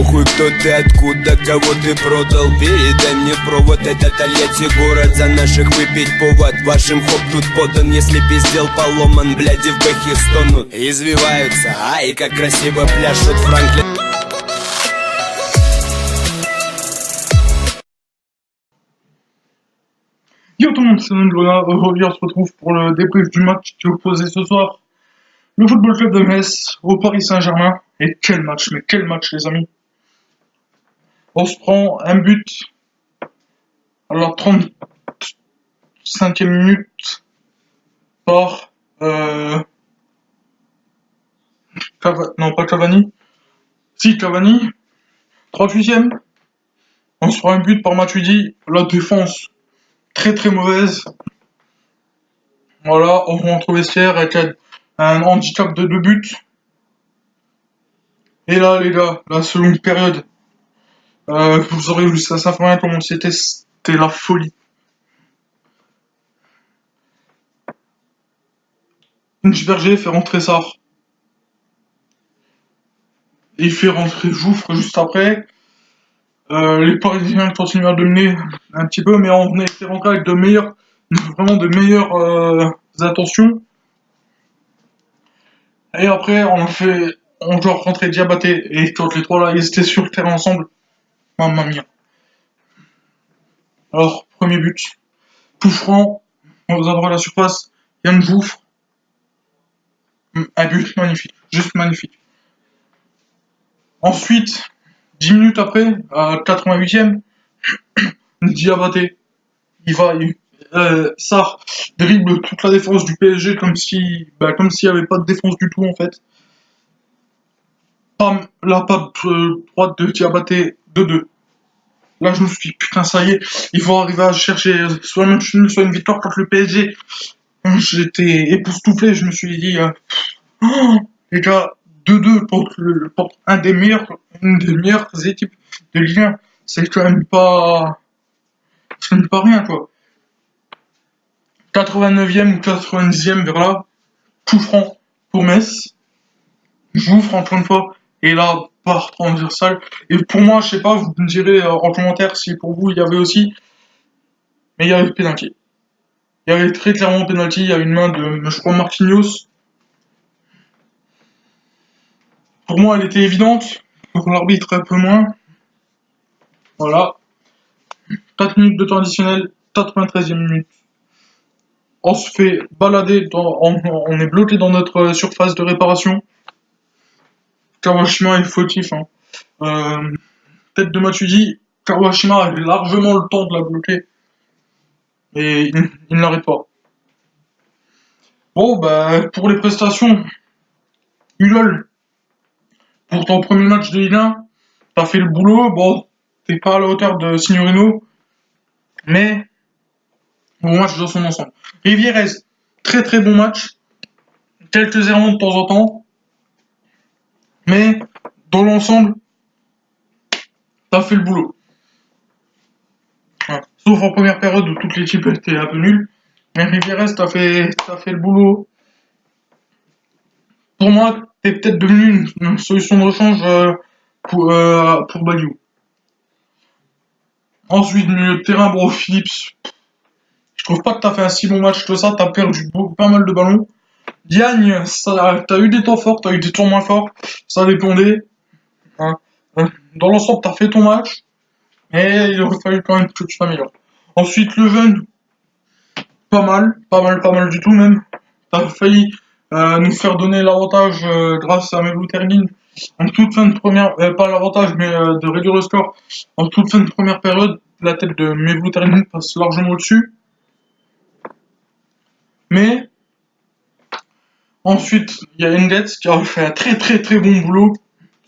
похуй, кто ты, откуда, кого ты продал. Передай мне провод, это Тольятти город. За наших выпить повод, вашим хоп тут подан. Если пиздел поломан, бляди в бэхе стонут. Извиваются, ай, как красиво пляшут Франклин. Yo tout le monde, c'est Nandrona. Aujourd'hui, on se retrouve pour le débrief du match qui est opposé ce soir. Le Football Club de Metz au Paris Saint-Germain. Et quel match, mais quel match, les amis. On se prend un but à la 35e minute par... non, pas Cavani. Si, Cavani. 38e. On se prend un but par Matuidi. La défense très très mauvaise. Voilà, on rentre au vestiaire avec un handicap de 2 buts. Et là, les gars, la seconde période, vous aurez vu ça fait rien comment c'était la folie. Berger fait rentrer Sarr. Il fait rentrer Jouffre juste après. Les Parisiens continuent à dominer un petit peu, mais on a été rentré avec vraiment de meilleures intentions. Et après, on doit rentrer Diabaté, et quand les trois là, ils étaient sur le terrain ensemble, mamma mia. Alors, premier but, tout franc, on vous envoie la surface, Yann Jouffre, un but magnifique, juste magnifique. Ensuite, 10 minutes après, à 88e, Diabaté, Sarr dribble toute la défense du PSG comme s'il n'y avait pas de défense du tout en fait. Pam, la patte droite de Diabaté, 2-2. Là je me suis dit putain ça y est, il faut arriver à chercher soit un match nul, soit une victoire contre le PSG. J'étais époustouflé, je me suis dit les gars, 2-2 contre une des meilleures équipes de Ligue 1, c'est quand même pas rien quoi. 89e ou 90e vers là, tout franc pour Metz. Jouffre encore une fois, et là, par transversale. Et pour moi, je sais pas, vous me direz en commentaire si pour vous il y avait aussi, mais il y avait pénalty. Il y avait très clairement pénalty, il y a une main de, je crois, Marquinhos. Pour moi, elle était évidente, pour l'arbitre un peu moins. Voilà. 4 minutes de temps additionnel, 93e minute. On se fait balader, on est bloqué dans notre surface de réparation. Kawashima est fautif. Tête de Matuidi, Kawashima avait largement le temps de la bloquer. Et il n'arrête pas. Bon, pour les prestations, Hulol, pour ton premier match de Ligue 1, t'as fait le boulot. Bon, t'es pas à la hauteur de Signorino, mais bon match dans son ensemble. Rivierez, très très bon match. Quelques erreurs de temps en temps. Mais dans l'ensemble, t'as fait le boulot. Ouais. Sauf en première période où toute l'équipe était un peu nulle. Mais Rivierez, t'as fait le boulot. Pour moi, t'es peut-être devenu une solution de rechange pour Baggio. Ensuite, milieu de terrain, Bro Phillips. Je trouve pas que t'as fait un si bon match que ça. T'as perdu pas mal de ballons. Diagne, t'as eu des temps forts, t'as eu des tours moins forts. Ça dépendait. Dans l'ensemble, t'as fait ton match. Mais il aurait fallu quand même que tu t'améliores. Ensuite, le jeune, pas mal du tout même. T'as failli nous faire donner l'avantage grâce à Mevlou Tergin en toute fin de première, pas l'avantage mais de réduire le score en toute fin de première période. La tête de Mevlou Tergin passe largement au-dessus. Mais ensuite, il y a Endetz qui a fait un très très très bon boulot.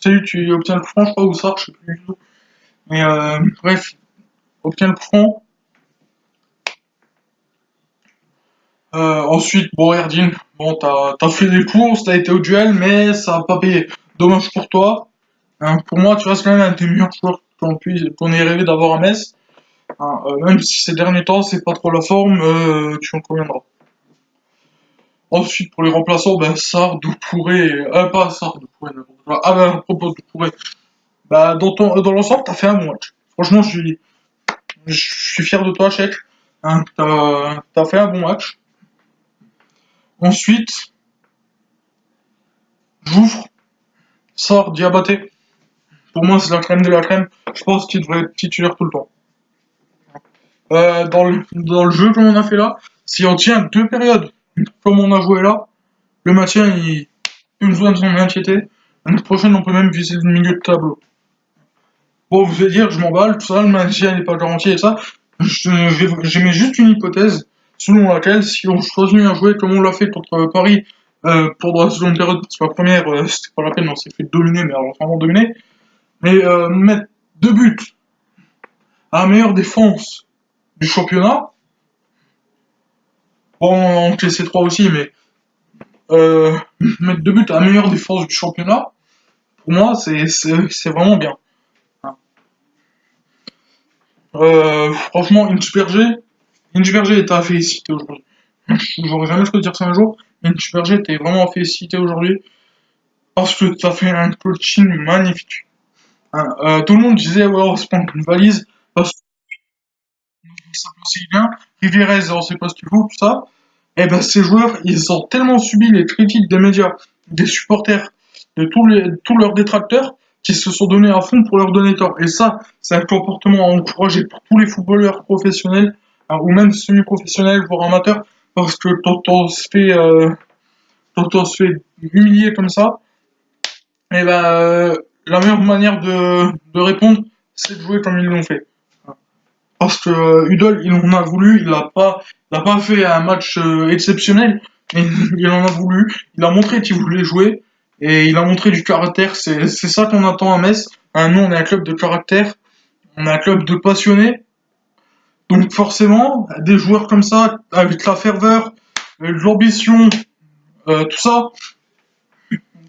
C'est lui qui obtient le franc, je crois, ou ça, je sais plus du tout. Mais bref, obtient le franc. Ensuite, Erdin, bon, t'as fait des courses, t'as été au duel, mais ça a pas payé. Dommage pour toi. Pour moi, tu restes quand même un des meilleurs joueurs qu'on ait rêvé d'avoir à Metz. Même si ces derniers temps, c'est pas trop la forme, tu en conviendras. Ensuite, pour les remplaçants, Sarr, Doucouré, pas Sarr, Doucouré, à propos de Doucouré, Bah, dans l'ensemble, t'as fait un bon match. Franchement, je suis fier de toi, Cheikh. Hein, t'as fait un bon match. Ensuite, j'ouvre, sort Diabaté. Pour moi, c'est la crème de la crème. Je pense qu'il devrait être titulaire tout le temps. Dans le jeu comme on a fait là, si on tient 2 périodes comme on a joué là, le maintien, il nous a besoin d'inquiéter. L'année prochaine, on peut même viser le milieu de tableau. Bon, vous allez dire, je m'emballe, tout ça, le maintien n'est pas garanti et ça. J'émets juste une hypothèse selon laquelle, si on continue à jouer comme on l'a fait contre Paris pour la seconde période, parce que la première, c'était pas la peine, on s'est fait dominer, mais alors vraiment dominer. Mais mettre 2 buts à la meilleure défense du championnat, bon, on a encaissé 3 aussi, mais mettre 2 buts à la meilleure défense du championnat, pour moi, c'est vraiment bien. Franchement, Inch Berger est à féliciter aujourd'hui. J'aurais jamais pu dire ça un jour. Inch Berger était vraiment à féliciter aujourd'hui parce que tu as fait un coaching magnifique. Hein, tout le monde disait, ouais, on se prend une valise parce que ça passait bien. Rivérez, on sait pas ce qu'il faut, tout ça. Et ben, ces joueurs, ils ont tellement subi les critiques des médias, des supporters, de tous leurs détracteurs, qui se sont donnés à fond pour leur donner tort. Et ça, c'est un comportement à encourager pour tous les footballeurs professionnels, hein, ou même semi-professionnels, voire amateurs, parce que quand on se fait humilier comme ça, et ben, la meilleure manière de répondre, c'est de jouer comme ils l'ont fait. Parce que Udol, il en a voulu, il a pas fait un match exceptionnel, mais il en a voulu, il a montré qu'il voulait jouer, et il a montré du caractère, c'est ça qu'on attend à Metz. Hein, nous, on est un club de caractère, on est un club de passionnés, donc forcément, des joueurs comme ça, avec la ferveur, l'ambition, tout ça,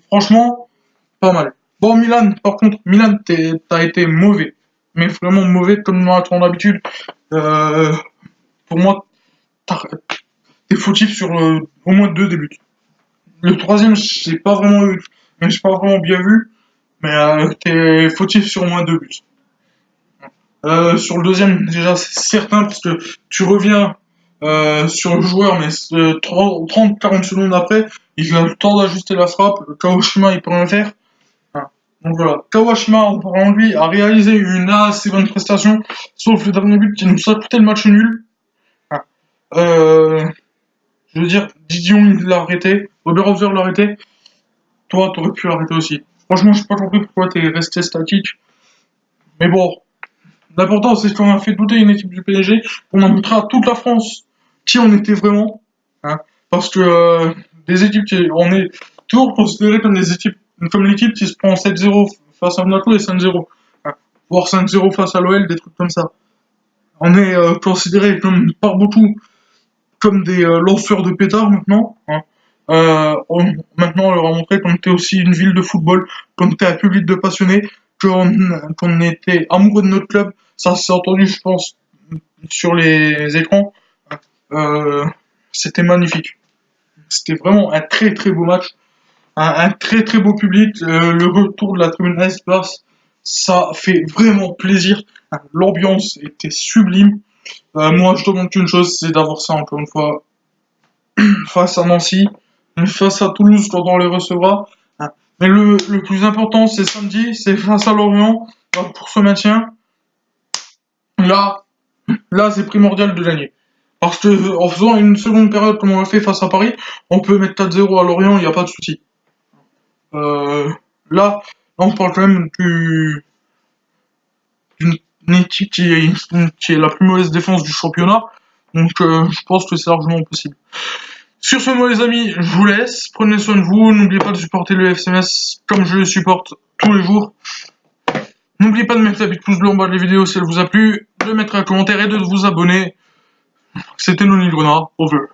franchement, pas mal. Bon, Milan, par contre, Milan, t'as été mauvais, mais vraiment mauvais comme à ton habitude. Euh, pour moi, t'es fautif sur au moins 2 débuts. Le troisième, j'ai pas vraiment bien vu, mais t'es fautif sur au moins 2 buts. Sur le deuxième, déjà, c'est certain parce que tu reviens sur le joueur, mais 30-40 secondes après, il a le temps d'ajuster la frappe. Kawashima, il peut rien faire. Hein. Donc voilà, Kawashima, en parlant de lui, a réalisé une assez bonne prestation, sauf le dernier but qui nous a coûté le match nul. Hein. Euh, Je veux dire, Didion, il l'a arrêté. Oberhauser l'a arrêté. Toi, t'aurais pu l'arrêter aussi. Franchement, je sais pas compris pourquoi t'es resté statique. Mais bon, l'important, c'est qu'on a fait douter une équipe du PSG. On a montré à toute la France qui on était vraiment. Hein, parce que on est toujours considéré comme comme l'équipe qui se prend 7-0 face à Monaco et 5-0. Hein, voire 5-0 face à l'OL, des trucs comme ça. On est considéré comme par beaucoup comme des lanceurs de pétards maintenant. Hein. Maintenant, on leur a montré qu'on était aussi une ville de football, qu'on était un public de passionnés, qu'on était amoureux de notre club. Ça s'est entendu, je pense, sur les écrans. Euh, C'était magnifique. C'était vraiment un très très beau match, un très très beau public. Le retour de la tribune Est-Place, ça fait vraiment plaisir. L'ambiance était sublime. Moi, je demande qu'une chose, c'est d'avoir ça encore une fois face à Nancy, face à Toulouse quand on les recevra. Mais le plus important, c'est samedi, c'est face à Lorient pour ce maintien. Là, là, c'est primordial de gagner. Parce que en faisant une seconde période comme on l'a fait face à Paris, on peut mettre 4-0 à Lorient, il n'y a pas de souci. Euh, là, on parle quand même d'une équipe qui est la plus mauvaise défense du championnat. Donc je pense que c'est largement possible. Sur ce mot les amis, je vous laisse. Prenez soin de vous. N'oubliez pas de supporter le FCMS comme je le supporte tous les jours. N'oubliez pas de mettre la petite pouce bleu en bas de la vidéo si elle vous a plu, de mettre un commentaire et de vous abonner. C'était Noni Grenat. Au revoir.